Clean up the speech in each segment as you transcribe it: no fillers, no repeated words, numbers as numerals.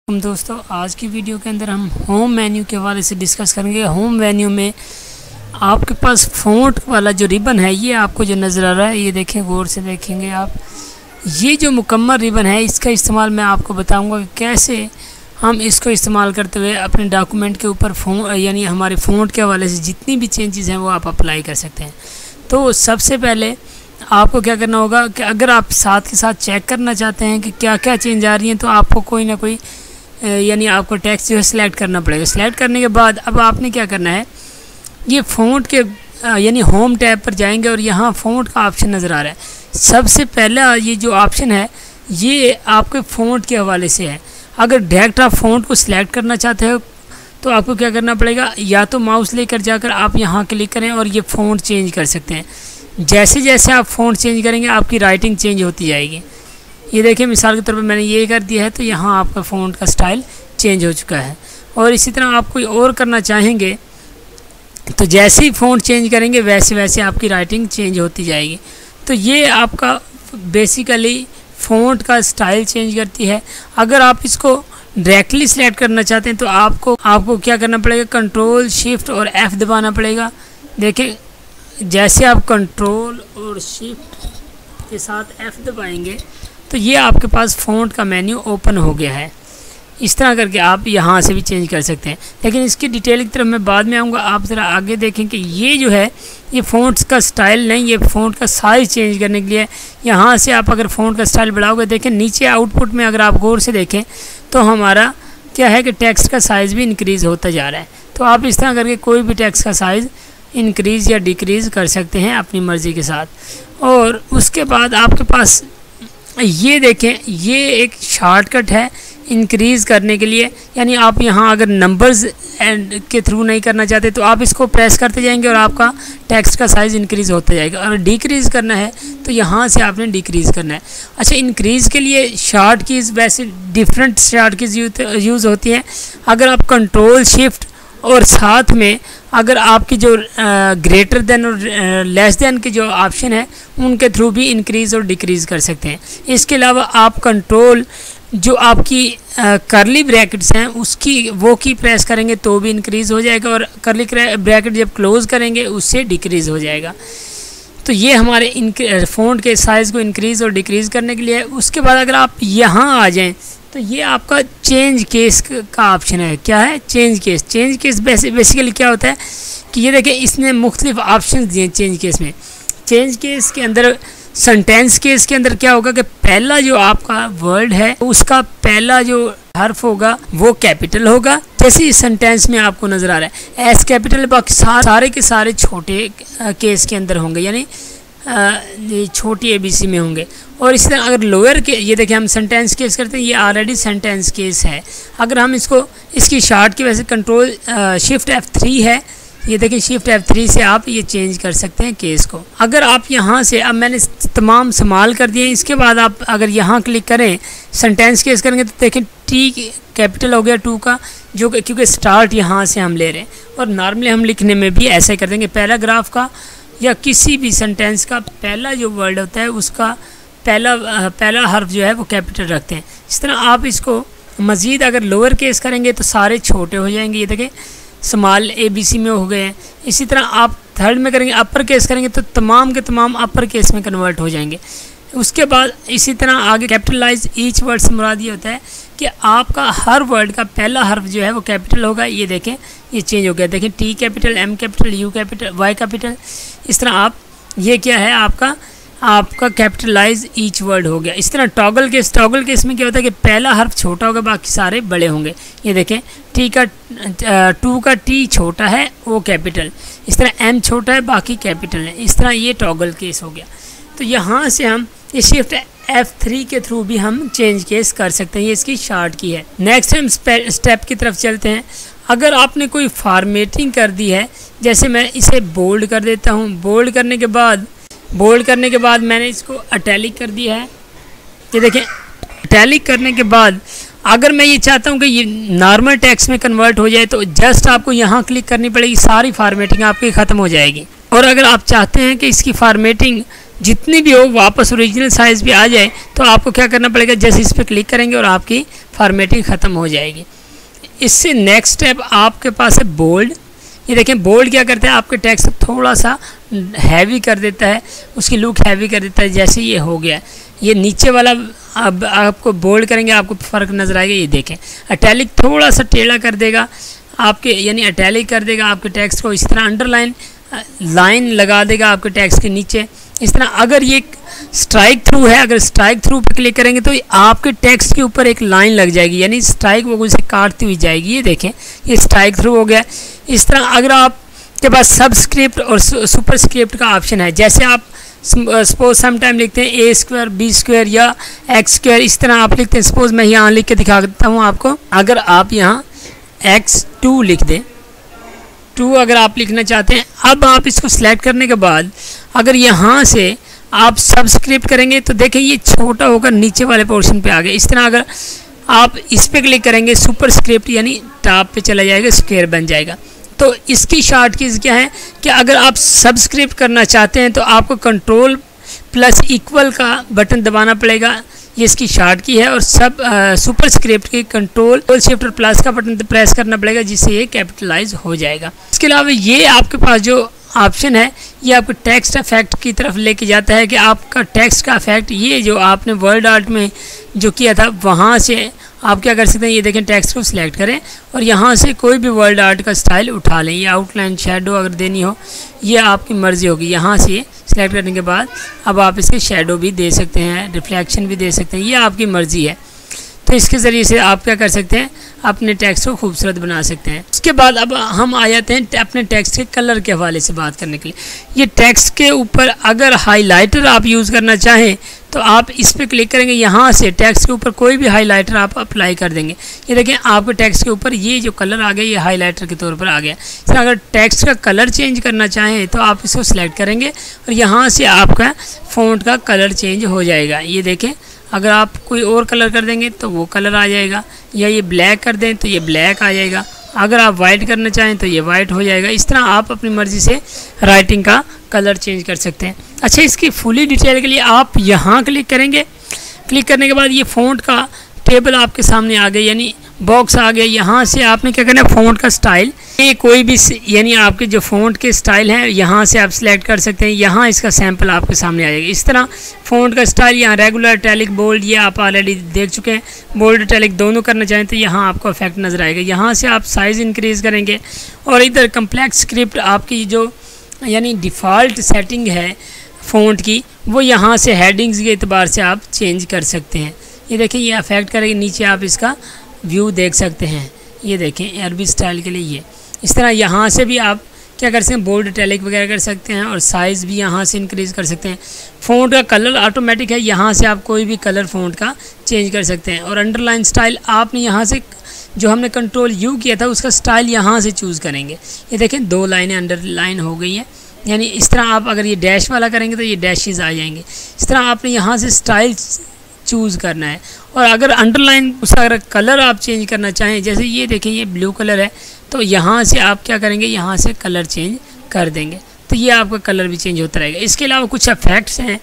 हम दोस्तों आज की वीडियो के अंदर हम होम मेन्यू के हवाले से डिस्कस करेंगे। होम मेन्यू में आपके पास फ़ॉन्ट वाला जो रिबन है ये आपको जो नज़र आ रहा है, ये देखें, गौर से देखेंगे आप। ये जो मुकम्मल रिबन है इसका इस्तेमाल मैं आपको बताऊंगा कि कैसे हम इसको इस्तेमाल करते हुए अपने डॉक्यूमेंट के ऊपर यानी हमारे फ़ॉन्ट के हवाले से जितनी भी चेंजेस हैं वो आप अप्लाई कर सकते हैं। तो सबसे पहले आपको क्या करना होगा कि अगर आप साथ के साथ चेक करना चाहते हैं कि क्या क्या चेंज आ रही हैं, तो आपको कोई ना कोई यानी आपको टेक्स्ट जो है सिलेक्ट करना पड़ेगा। सिलेक्ट करने के बाद अब आपने क्या करना है, ये फ़ॉन्ट के यानी होम टैब पर जाएंगे और यहाँ फ़ॉन्ट का ऑप्शन नज़र आ रहा है। सबसे पहला ये जो ऑप्शन है ये आपके फ़ॉन्ट के हवाले से है। अगर डायरेक्ट आप फ़ॉन्ट को सिलेक्ट करना चाहते हो तो आपको क्या करना पड़ेगा, या तो माउस लेकर जाकर आप यहाँ क्लिक करें और ये फ़ॉन्ट चेंज कर सकते हैं। जैसे जैसे आप फ़ॉन्ट चेंज करेंगे आपकी राइटिंग चेंज होती जाएगी। ये देखिए, मिसाल के तौर पर मैंने ये कर दिया है तो यहाँ आपका फ़ॉन्ट का स्टाइल चेंज हो चुका है। और इसी तरह आप कोई और करना चाहेंगे तो जैसे ही फ़ॉन्ट चेंज करेंगे वैसे वैसे आपकी राइटिंग चेंज होती जाएगी। तो ये आपका बेसिकली फ़ॉन्ट का स्टाइल चेंज करती है। अगर आप इसको डायरेक्टली सिलेक्ट करना चाहते हैं तो आपको क्या करना पड़ेगा, कंट्रोल शिफ्ट और F दबाना पड़ेगा। देखिए, जैसे आप कंट्रोल और शिफ्ट के साथ F दबाएंगे तो ये आपके पास फ़ॉन्ट का मेन्यू ओपन हो गया है। इस तरह करके आप यहाँ से भी चेंज कर सकते हैं, लेकिन इसकी डिटेल की तरफ मैं बाद में आऊँगा। आप ज़रा आगे देखें कि ये जो है ये फ़ॉन्ट्स का स्टाइल नहीं, ये फ़ॉन्ट का साइज़ चेंज करने के लिए यहाँ से आप अगर फ़ॉन्ट का स्टाइल बढ़ाओगे, देखें नीचे आउटपुट में अगर आप गौर से देखें तो हमारा क्या है कि टेक्स्ट का साइज़ भी इंक्रीज़ होता जा रहा है। तो आप इस तरह करके कोई भी टेक्स्ट का साइज़ इंक्रीज़ या डिक्रीज़ कर सकते हैं अपनी मर्ज़ी के साथ। और उसके बाद आपके पास ये देखें, ये एक शॉर्टकट है इंक्रीज़ करने के लिए। यानी आप यहाँ अगर नंबर्स के थ्रू नहीं करना चाहते तो आप इसको प्रेस करते जाएंगे और आपका टेक्स्ट का साइज़ इंक्रीज़ होता जाएगा। अगर डिक्रीज़ करना है तो यहाँ से आपने डिक्रीज़ करना है। अच्छा, इंक्रीज़ के लिए शॉर्ट कीज़ वैसे डिफरेंट शॉर्ट कीज़ यूज़ होती हैं। अगर आप कंट्रोल शिफ्ट और साथ में अगर आपकी जो ग्रेटर देन और लेस देन के जो ऑप्शन है उनके थ्रू भी इंक्रीज़ और डिक्रीज़ कर सकते हैं। इसके अलावा आप कंट्रोल जो आपकी करली ब्रैकेट्स हैं उसकी वो की प्रेस करेंगे तो भी इंक्रीज़ हो जाएगा, और करली ब्रैकेट जब क्लोज़ करेंगे उससे डिक्रीज़ हो जाएगा। तो ये हमारे फ़ॉन्ट के साइज़ को इंक्रीज़ और डिक्रीज़ करने के लिए है। उसके बाद अगर आप यहाँ आ जाएँ तो ये आपका चेंज केस का ऑप्शन है। क्या है? Change case. Change case basically क्या होता है कि ये देखिए, इसने मुख्तलिफ ऑप्शन दिए चेंज केस में। चेंज केस के अंदर सेंटेंस केस के अंदर क्या होगा कि पहला जो आपका वर्ड है उसका पहला जो हर्फ होगा वो कैपिटल होगा, जैसे इस सेंटेंस में आपको नज़र आ रहा है एस कैपिटल। बाकी सारे के सारे छोटे केस के अंदर होंगे, यानी छोटी ABC में होंगे। और इसी तरह अगर लोअर के, ये देखिए हम सेंटेंस केस करते हैं, ये ऑलरेडी सेंटेंस केस है। अगर हम इसकी शॉर्ट की वजह से कंट्रोल शिफ्ट F3 है, ये देखिए शिफ्ट F3 से आप ये चेंज कर सकते हैं केस को। अगर आप यहाँ से, अब मैंने तमाम संभाल कर दिए, इसके बाद आप अगर यहाँ क्लिक करें सेंटेंस केस करेंगे तो देखें T कैपिटल हो गया 2 का, जो क्योंकि स्टार्ट यहाँ से हम ले रहे हैं। और नॉर्मली हम लिखने में भी ऐसा ही कर देंगे, पैराग्राफ का या किसी भी सेंटेंस का पहला जो वर्ड होता है उसका पहला हर्फ जो है वो कैपिटल रखते हैं। इस तरह आप इसको मज़ीद अगर लोअर केस करेंगे तो सारे छोटे हो जाएंगे, ये देखें स्मॉल ABC में हो गए हैं। इसी तरह आप थर्ड में करेंगे, अपर केस करेंगे तो तमाम के तमाम अपर केस में कन्वर्ट हो जाएंगे। उसके बाद इसी तरह आगे कैपिटलाइज ईच वर्ड से मुराद ये होता है कि आपका हर वर्ड का पहला हर्फ जो है वो कैपिटल होगा। ये देखें ये चेंज हो गया, देखें T capital, M capital, U capital, Y capital. इस तरह आप ये क्या है आपका कैपिटलाइज ईच वर्ड हो गया। इस तरह टॉगल केस में क्या होता है कि पहला हर्फ छोटा होगा, बाकी सारे बड़े होंगे। ये देखें T का 2 का T छोटा है वो कैपिटल, इस तरह M छोटा है बाकी कैपिटल है। इस तरह ये टॉगल केस हो गया। तो यहाँ से हम ये शिफ्ट F3 के थ्रू भी हम चेंज केस कर सकते हैं, ये इसकी शॉर्ट की है। नेक्स्ट हम स्टेप की तरफ चलते हैं। अगर आपने कोई फॉर्मेटिंग कर दी है, जैसे मैं इसे बोल्ड कर देता हूँ, बोल्ड करने के बाद मैंने इसको अटैलिक कर दिया है। ये देखें, अटैलिक करने के बाद अगर मैं ये चाहता हूँ कि ये नॉर्मल टेक्स्ट में कन्वर्ट हो जाए तो जस्ट आपको यहाँ क्लिक करनी पड़ेगी, सारी फॉर्मेटिंग आपकी ख़त्म हो जाएगी। और अगर आप चाहते हैं कि इसकी फॉर्मेटिंग जितनी भी हो वापस ओरिजिनल साइज़ भी आ जाए तो आपको क्या करना पड़ेगा, जैसे इस पर क्लिक करेंगे और आपकी फॉर्मेटिंग ख़त्म हो जाएगी। इससे नेक्स्ट स्टेप आपके पास है बोल्ड। ये देखें बोल्ड क्या करता है, आपके टेक्स्ट थोड़ा सा हैवी कर देता है, उसकी लुक हैवी कर देता है। जैसे ये हो गया, ये नीचे वाला अब आपको बोल्ड करेंगे आपको फ़र्क नज़र आएगा। ये देखें इटैलिक थोड़ा सा टेढ़ा कर देगा आपके, यानी इटैलिक कर देगा आपके टेक्स्ट को। इस तरह अंडरलाइन लाइन लगा देगा आपके टेक्स्ट के नीचे। इस तरह अगर ये स्ट्राइक थ्रू है, अगर स्ट्राइक थ्रू पर क्लिक करेंगे तो आपके टेक्स्ट के ऊपर एक लाइन लग जाएगी, यानी स्ट्राइक वो उसे काटती हुई जाएगी। ये देखें ये स्ट्राइक थ्रू हो गया। इस तरह अगर आपके पास सबस्क्रिप्ट और सुपरस्क्रिप्ट का ऑप्शन है, जैसे आप सपोज समटाइम लिखते हैं ए स्क्वायर बी स्क्वायर या एक्स स्क्वायर, इस तरह आप लिखते हैं। सपोज मैं यहाँ लिख के दिखा देता हूँ आपको। अगर आप यहाँ x2 लिख दें, 2 अगर आप लिखना चाहते हैं, अब आप इसको सिलेक्ट करने के बाद अगर यहाँ से आप सबस्क्रिप्ट करेंगे तो देखें ये छोटा होकर नीचे वाले पोर्शन पे आ गया। इस तरह अगर आप इस पर क्लिक करेंगे सुपरस्क्रिप्ट यानी टॉप पे चला जाएगा, स्क्वायर बन जाएगा। तो इसकी शॉर्ट कीज क्या है कि अगर आप सबस्क्रिप्ट करना चाहते हैं तो आपको कंट्रोल प्लस इक्वल का बटन दबाना पड़ेगा, ये इसकी शॉर्ट की है। और सुपरस्क्रिप्ट की कंट्रोल शिफ्ट और प्लस का बटन प्रेस करना पड़ेगा, जिससे ये कैपिटलाइज हो जाएगा। इसके अलावा ये आपके पास जो ऑप्शन है ये आपको टेक्स्ट इफेक्ट की तरफ लेके जाता है कि आपका टेक्स्ट का इफेक्ट ये जो आपने वर्ड आर्ट में जो किया था वहाँ से आप क्या कर सकते हैं। ये देखें टेक्स्ट को सिलेक्ट करें और यहाँ से कोई भी वर्ड आर्ट का स्टाइल उठा लें। ये आउटलाइन शेडो अगर देनी हो ये आपकी मर्ज़ी होगी। यहाँ से सिलेक्ट करने के बाद अब आप इसके शेडो भी दे सकते हैं, रिफ्लेक्शन भी दे सकते हैं, ये आपकी मर्ज़ी है। तो इसके ज़रिए से आप क्या कर सकते हैं, अपने टेक्स्ट को खूबसूरत बना सकते हैं। उसके बाद अब हम आ जाते हैं अपने टेक्स्ट के कलर के हवाले से बात करने के लिए। ये टेक्स्ट के ऊपर अगर हाइलाइटर आप यूज़ करना चाहें तो आप इस पर क्लिक करेंगे, यहाँ से टेक्स्ट के ऊपर कोई भी हाइलाइटर आप अप्लाई कर देंगे। ये देखें आपके टेक्स्ट के ऊपर ये जो कलर आ गया ये हाइलाइटर के तौर पर आ गया। इस तरह अगर टेक्स्ट का कलर चेंज करना चाहें तो आप इसको सिलेक्ट करेंगे और यहाँ से आपका फ़ॉन्ट का कलर चेंज हो जाएगा। ये देखें अगर आप कोई और कलर कर देंगे तो वो कलर आ जाएगा, या ये ब्लैक कर दें तो ये ब्लैक आ जाएगा। अगर आप वाइट करना चाहें तो ये वाइट हो जाएगा। इस तरह आप अपनी मर्ज़ी से राइटिंग का कलर चेंज कर सकते हैं। अच्छा, इसकी फुली डिटेल के लिए आप यहाँ क्लिक करेंगे। क्लिक करने के बाद ये फ़ॉन्ट का टेबल आपके सामने आ गया, यानी बॉक्स आ गया। यहाँ से आपने क्या करना है, फ़ॉन्ट का स्टाइल, ये कोई भी यानी आपके जो फ़ॉन्ट के स्टाइल हैं यहाँ से आप सिलेक्ट कर सकते हैं। यहाँ इसका सैंपल आपके सामने आ जाएगा। इस तरह फ़ॉन्ट का स्टाइल यहाँ रेगुलर, इटैलिक, बोल्ड, ये आप ऑलरेडी देख चुके हैं। बोल्ड इटैलिक दोनों करना चाहें तो यहाँ आपको इफेक्ट नज़र आएगा। यहाँ से आप साइज़ इंक्रीज़ करेंगे और इधर कम्प्लेक्स स्क्रिप्ट आपकी जो यानी डिफ़ॉल्ट सेटिंग है फ़ॉन्ट की वो यहाँ से हेडिंग्स के एतबार से आप चेंज कर सकते हैं। ये देखिए ये अफेक्ट करेंगे, नीचे आप इसका व्यू देख सकते हैं। ये देखें अरबी स्टाइल के लिए ये इस तरह यहाँ से भी आप क्या कर सकते हैं, बोल्ड इटैलिक वगैरह कर सकते हैं और साइज़ भी यहाँ से इंक्रीज़ कर सकते हैं। फ़ॉन्ट का कलर ऑटोमेटिक है, यहाँ से आप कोई भी कलर फ़ॉन्ट का चेंज कर सकते हैं। और अंडरलाइन स्टाइल आपने यहाँ से जो हमने कंट्रोल यू किया था उसका स्टाइल यहाँ से चूज़ करेंगे। ये देखें 2 लाइनें अंडरलाइन हो गई हैं, यानी इस तरह आप अगर ये डैश वाला करेंगे तो ये डैशेज़ आ जाएंगे। इस तरह आपने यहाँ से स्टाइल चूज़ करना है। और अगर अंडरलाइन उसका अगर कलर आप चेंज करना चाहें, जैसे ये देखें ये ब्लू कलर है, तो यहाँ से आप क्या करेंगे, यहाँ से कलर चेंज कर देंगे तो ये आपका कलर भी चेंज होता रहेगा। इसके अलावा कुछ इफेक्ट्स हैं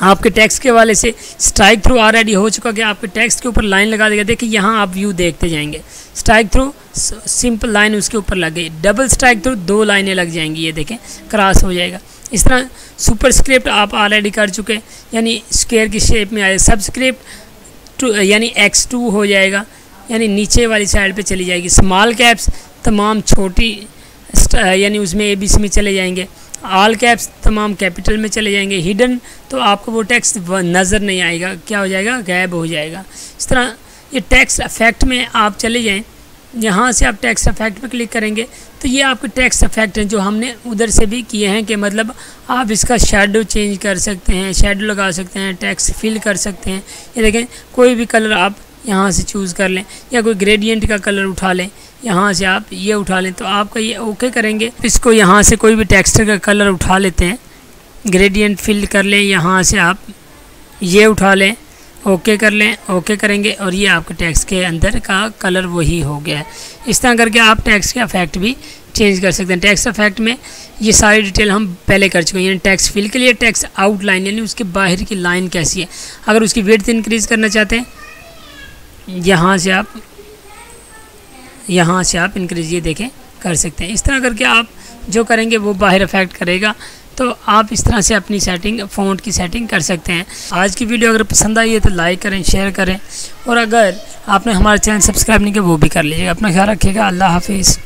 आपके टेक्स्ट के हवाले से। स्ट्राइक थ्रू ऑलरेडी हो चुका कि आपके टेक्स्ट के ऊपर लाइन लगा देगा। देखिए यहाँ आप व्यू देखते जाएंगे, स्ट्राइक थ्रू सिंपल लाइन उसके ऊपर लग गई, डबल स्ट्राइक थ्रू 2 लाइनें लग जाएंगी, ये देखें क्रॉस हो जाएगा। इस तरह सुपरस्क्रिप्ट आप ऑलरेडी कर चुके, यानी स्क्वायर की शेप में आए। सबस्क्रिप्ट यानी x2 हो जाएगा, यानी नीचे वाली साइड पे चली जाएगी। स्मॉल कैप्स तमाम छोटी यानी उसमें ABC में चले जाएंगे। ऑल कैप्स तमाम कैपिटल में चले जाएंगे। हिडन तो आपको वो टेक्स्ट नज़र नहीं आएगा, क्या हो जाएगा, गायब हो जाएगा। इस तरह ये टेक्स्ट इफेक्ट में आप चले जाएं, यहाँ से आप टेक्स्ट इफेक्ट पे क्लिक करेंगे तो ये आपके टेक्स्ट इफेक्ट हैं जो हमने उधर से भी किए हैं कि मतलब आप इसका शेडो चेंज कर सकते हैं, शेडो लगा सकते हैं, टेक्स्ट फिल कर सकते हैं। ये देखें कोई भी कलर आप यहाँ से चूज़ कर लें, या कोई ग्रेडियंट का कलर उठा लें, यहाँ से आप ये उठा लें तो आपका ये ओके करेंगे। इसको यहाँ से कोई भी टेक्स्ट का कलर उठा लेते हैं, ग्रेडियंट फिल कर लें, यहाँ से आप ये उठा लें, ओके कर लें, ओके करेंगे और ये आपके टेक्स्ट के अंदर का कलर वही हो गया है। इस तरह करके आप टेक्स्ट के इफेक्ट भी चेंज कर सकते हैं। टेक्स्ट इफेक्ट में ये सारी डिटेल हम पहले कर चुके हैं, यानी टेक्स्ट फिल के लिए टेक्स्ट आउटलाइन यानी उसके बाहर की लाइन कैसी है। अगर उसकी विड्थ इंक्रीज़ करना चाहते हैं, यहाँ से आप इंक्रीज ये देखें कर सकते हैं। इस तरह करके आप जो करेंगे वो बाहर इफेक्ट करेगा। तो आप इस तरह से अपनी सेटिंग फ़ॉन्ट की सेटिंग कर सकते हैं। आज की वीडियो अगर पसंद आई है तो लाइक करें, शेयर करें, और अगर आपने हमारा चैनल सब्सक्राइब नहीं किया वो भी कर लीजिएगा। अपना ख्याल रखिएगा। अल्लाह हाफिज़।